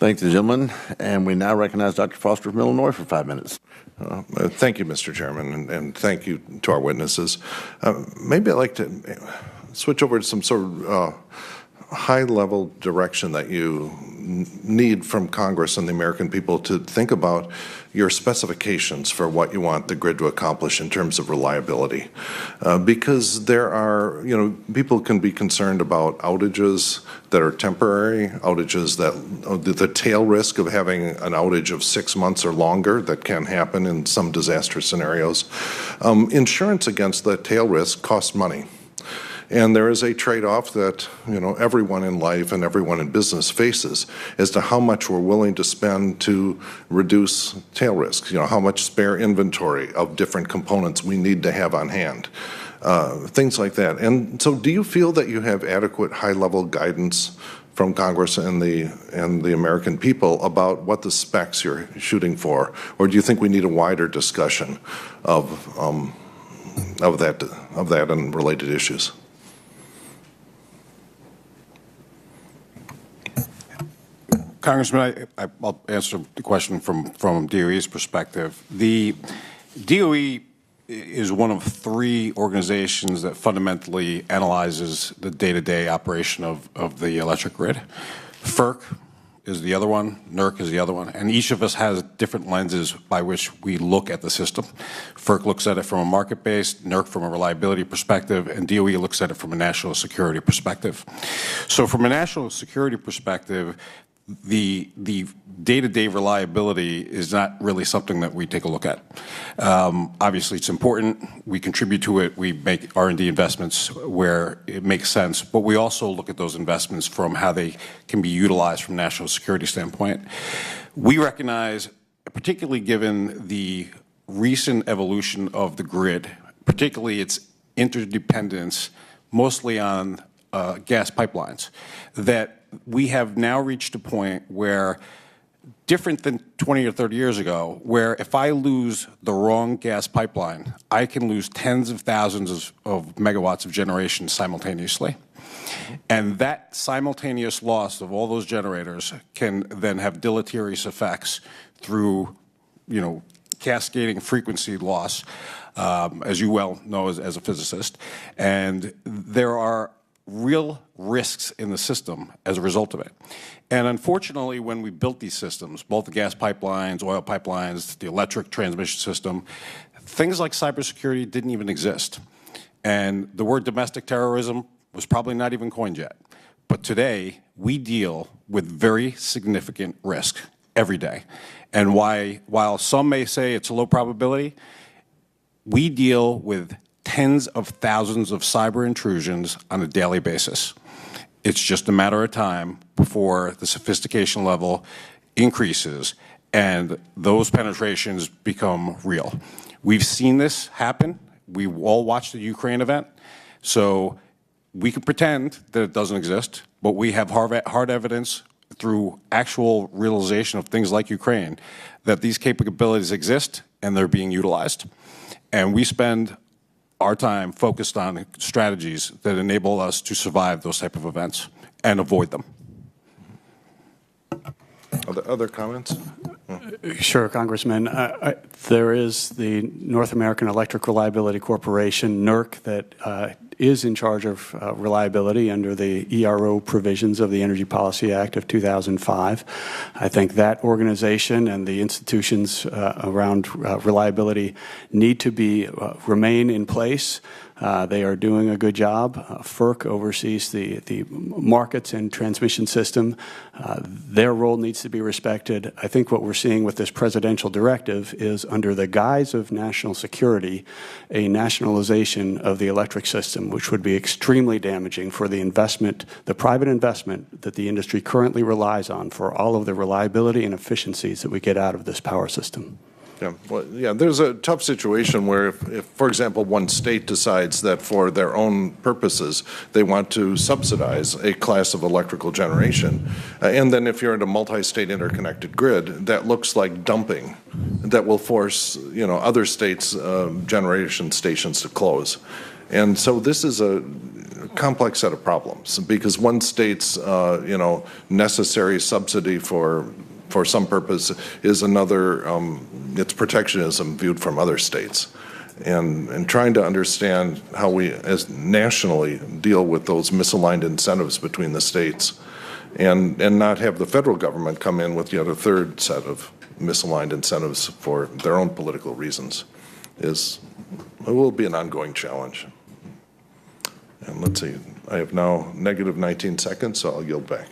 Thank the gentleman. And we now recognize Dr. Foster from Illinois for 5 minutes. Thank you, Mr. Chairman, and thank you to our witnesses. Maybe I'd like to switch over to some sort of high-level direction that you need from Congress and the American people to think about your specifications for what you want the grid to accomplish in terms of reliability. Because there are, people can be concerned about outages that are temporary, outages that, the tail risk of having an outage of 6 months or longer that can happen in some disaster scenarios. Insurance against that tail risk costs money. And there is a trade-off that everyone in life and everyone in business faces as to how much we're willing to spend to reduce tail risks. How much spare inventory of different components we need to have on hand, things like that. And so, do you feel that you have adequate high-level guidance from Congress and the American people about what the specs you're shooting for, or do you think we need a wider discussion of that and related issues? Congressman, I'll answer the question from DOE's perspective. The DOE is one of 3 organizations that fundamentally analyzes the day-to-day operation of the electric grid. FERC is the other one, NERC is the other one, and each of us has different lenses by which we look at the system. FERC looks at it from a market-based, NERC from a reliability perspective, and DOE looks at it from a national security perspective. So from a national security perspective, the day-to-day reliability is not really something that we take a look at. Obviously, it's important. We contribute to it. We make R&D investments where it makes sense. But we also look at those investments from how they can be utilized from a national security standpoint. We recognize, particularly given the recent evolution of the grid, particularly its interdependence, mostly on gas pipelines, that we have now reached a point where, different than 20 or 30 years ago, where if I lose the wrong gas pipeline, I can lose tens of thousands of megawatts of generation simultaneously. And that simultaneous loss of all those generators can then have deleterious effects through, cascading frequency loss, as you well know as a physicist. And there are real risks in the system as a result of it. And unfortunately, when we built these systems, both the gas pipelines, oil pipelines, the electric transmission system, things like cybersecurity didn't even exist. And the word domestic terrorism was probably not even coined yet. But today, we deal with very significant risk every day. And while some may say it's a low probability, we deal with tens of thousands of cyber intrusions on a daily basis. It's just a matter of time before the sophistication level increases and those penetrations become real. We've seen this happen. We all watched the Ukraine event. So we can pretend that it doesn't exist, but we have hard evidence through actual realization of things like Ukraine that these capabilities exist and they're being utilized. And we spend our time focused on strategies that enable us to survive those type of events and avoid them. Other comments? Sure, Congressman. There is the North American Electric Reliability Corporation, NERC, that is in charge of reliability under the ERO provisions of the Energy Policy Act of 2005. I think that organization and the institutions around reliability need to remain in place. They are doing a good job. FERC oversees the markets and transmission system. Their role needs to be respected. I think what we're seeing with this presidential directive is, under the guise of national security, a nationalization of the electric system, which would be extremely damaging for the investment, the private investment that the industry currently relies on for all of the reliability and efficiencies that we get out of this power system. Yeah, well, yeah, there's a tough situation where if, for example, one state decides that for their own purposes they want to subsidize a class of electrical generation, and then if you're in a multi-state interconnected grid, that looks like dumping that will force, other states' generation stations to close. And so this is a complex set of problems, because one state's, necessary subsidy for some purpose is another, it's protectionism viewed from other states. And trying to understand how we, as nationally, deal with those misaligned incentives between the states, and not have the federal government come in with yet a third set of misaligned incentives for their own political reasons, it will be an ongoing challenge. And let's see, I have now negative 19 seconds, so I'll yield back.